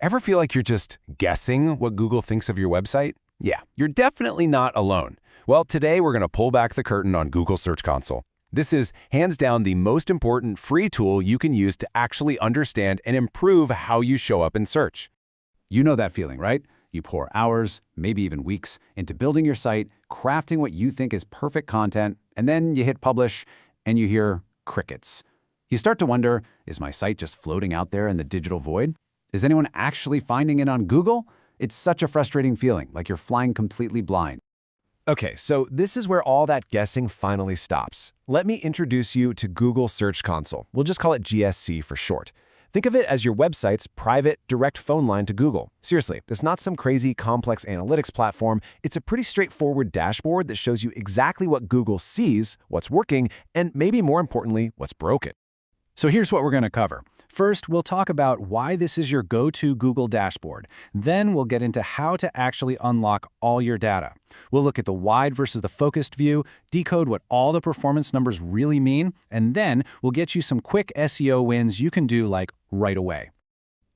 Ever feel like you're just guessing what Google thinks of your website? Yeah, you're definitely not alone. Well, today we're going to pull back the curtain on Google Search Console. This is hands down the most important free tool you can use to actually understand and improve how you show up in search. You know that feeling, right? You pour hours, maybe even weeks, into building your site, crafting what you think is perfect content, and then you hit publish and you hear crickets. You start to wonder, is my site just floating out there in the digital void? Is anyone actually finding it on Google? It's such a frustrating feeling, like you're flying completely blind. Okay, so this is where all that guessing finally stops. Let me introduce you to Google Search Console. We'll just call it GSC for short. Think of it as your website's private, direct phone line to Google. Seriously, it's not some crazy, complex analytics platform. It's a pretty straightforward dashboard that shows you exactly what Google sees, what's working, and maybe more importantly, what's broken. So here's what we're going to cover. First, we'll talk about why this is your go-to Google dashboard. Then we'll get into how to actually unlock all your data. We'll look at the wide versus the focused view, decode what all the performance numbers really mean, and then we'll get you some quick SEO wins you can do like right away.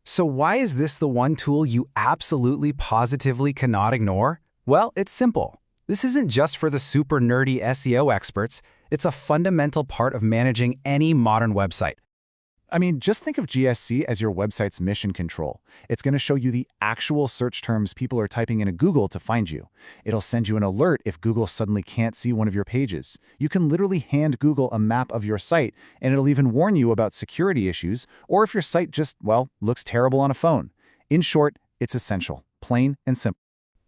So why is this the one tool you absolutely positively cannot ignore? Well, it's simple. This isn't just for the super nerdy SEO experts. It's a fundamental part of managing any modern website. I mean, just think of GSC as your website's mission control. It's going to show you the actual search terms people are typing into Google to find you. It'll send you an alert if Google suddenly can't see one of your pages. You can literally hand Google a map of your site, and it'll even warn you about security issues, or if your site just, well, looks terrible on a phone. In short, it's essential, plain and simple.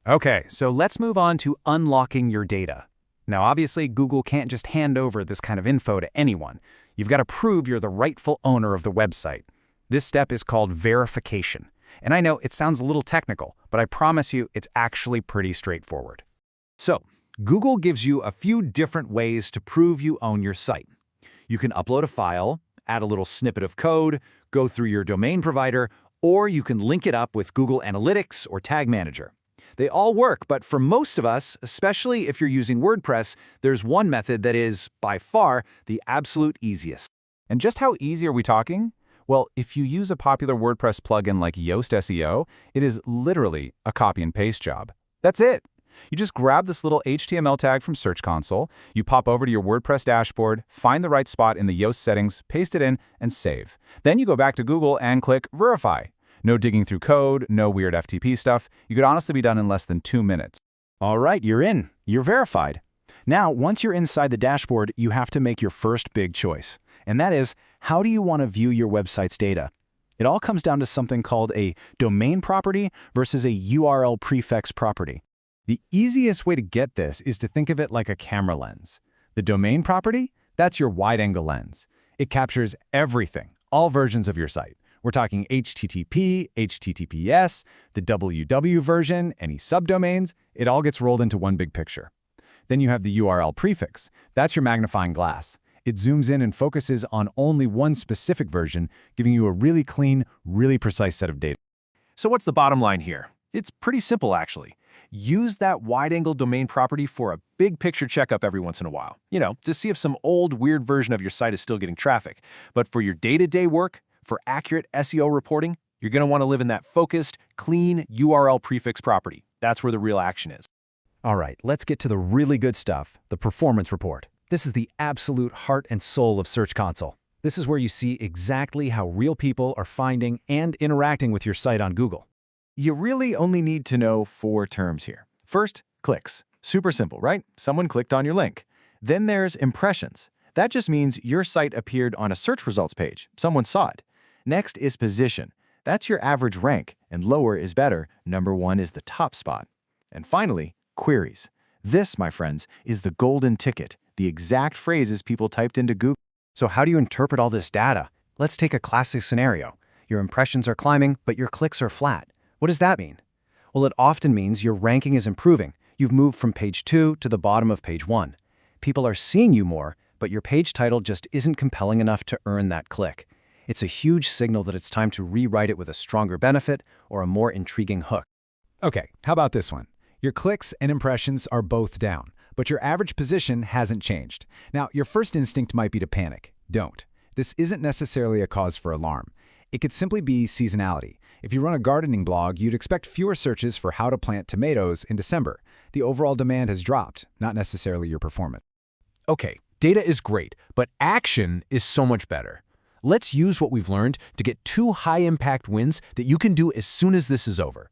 Okay, so let's move on to unlocking your data. Now, obviously, Google can't just hand over this kind of info to anyone. You've got to prove you're the rightful owner of the website. This step is called verification. And I know it sounds a little technical, but I promise you it's actually pretty straightforward. So, Google gives you a few different ways to prove you own your site. You can upload a file, add a little snippet of code, go through your domain provider, or you can link it up with Google Analytics or Tag Manager. They all work, but for most of us, especially if you're using WordPress, there's one method that is, by far, the absolute easiest. And just how easy are we talking? Well, if you use a popular WordPress plugin like Yoast SEO, it is literally a copy and paste job. That's it. You just grab this little HTML tag from Search Console, you pop over to your WordPress dashboard, find the right spot in the Yoast settings, paste it in, and save. Then you go back to Google and click Verify. No digging through code, no weird FTP stuff. You could honestly be done in less than 2 minutes. All right, you're in. You're verified. Now, once you're inside the dashboard, you have to make your first big choice. And that is, how do you want to view your website's data? It all comes down to something called a domain property versus a URL prefix property. The easiest way to get this is to think of it like a camera lens. The domain property, that's your wide-angle lens. It captures everything, all versions of your site. We're talking HTTP, HTTPS, the WW version, any subdomains. It all gets rolled into one big picture. Then you have the URL prefix. That's your magnifying glass. It zooms in and focuses on only one specific version, giving you a really clean, really precise set of data. So what's the bottom line here? It's pretty simple, actually. Use that wide-angle domain property for a big picture checkup every once in a while. To see if some old, weird version of your site is still getting traffic. But for your day-to-day work, for accurate SEO reporting, you're going to want to live in that focused, clean URL prefix property. That's where the real action is. All right, let's get to the really good stuff, the performance report. This is the absolute heart and soul of Search Console. This is where you see exactly how real people are finding and interacting with your site on Google. You really only need to know 4 terms here. First, clicks. Super simple, right? Someone clicked on your link. Then there's impressions. That just means your site appeared on a search results page. Someone saw it. Next is position. That's your average rank, and lower is better. Number 1 is the top spot. And finally, queries. This, my friends, is the golden ticket, the exact phrases people typed into Google. So how do you interpret all this data? Let's take a classic scenario. Your impressions are climbing, but your clicks are flat. What does that mean? Well, it often means your ranking is improving. You've moved from page 2 to the bottom of page 1. People are seeing you more, but your page title just isn't compelling enough to earn that click. It's a huge signal that it's time to rewrite it with a stronger benefit or a more intriguing hook. Okay, how about this one? Your clicks and impressions are both down, but your average position hasn't changed. Now, your first instinct might be to panic. Don't. This isn't necessarily a cause for alarm. It could simply be seasonality. If you run a gardening blog, you'd expect fewer searches for how to plant tomatoes in December. The overall demand has dropped, not necessarily your performance. Okay, data is great, but action is so much better. Let's use what we've learned to get 2 high-impact wins that you can do as soon as this is over.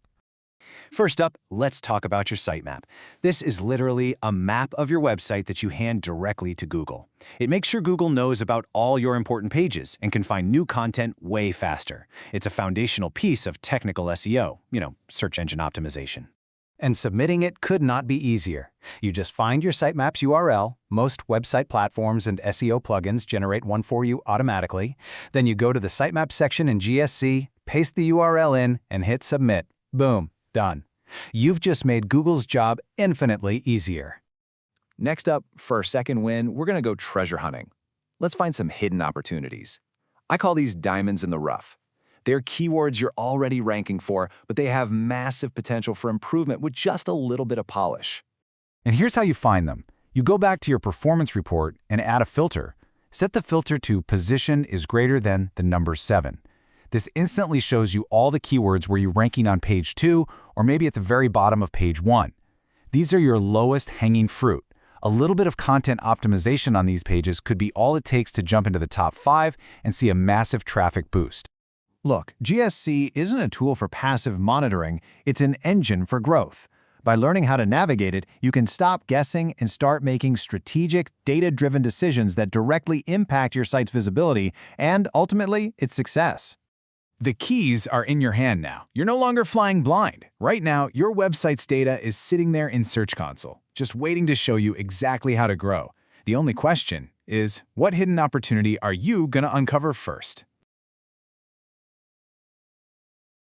First up, let's talk about your sitemap. This is literally a map of your website that you hand directly to Google. It makes sure Google knows about all your important pages and can find new content way faster. It's a foundational piece of technical SEO, search engine optimization. And submitting it could not be easier. You just find your sitemap's URL. Most website platforms and SEO plugins generate one for you automatically. Then you go to the sitemap section in GSC, paste the URL in, and hit submit. Boom. Done. You've just made Google's job infinitely easier. Next up, for our second win, we're going to go treasure hunting. Let's find some hidden opportunities. I call these diamonds in the rough. They're keywords you're already ranking for, but they have massive potential for improvement with just a little bit of polish. And here's how you find them. You go back to your performance report and add a filter. Set the filter to position is greater than the number 7. This instantly shows you all the keywords where you're ranking on page 2 or maybe at the very bottom of page 1. These are your lowest hanging fruit. A little bit of content optimization on these pages could be all it takes to jump into the top 5 and see a massive traffic boost. Look, GSC isn't a tool for passive monitoring, it's an engine for growth. By learning how to navigate it, you can stop guessing and start making strategic, data-driven decisions that directly impact your site's visibility and, ultimately, its success. The keys are in your hand now. You're no longer flying blind. Right now, your website's data is sitting there in Search Console, just waiting to show you exactly how to grow. The only question is, what hidden opportunity are you going to uncover first?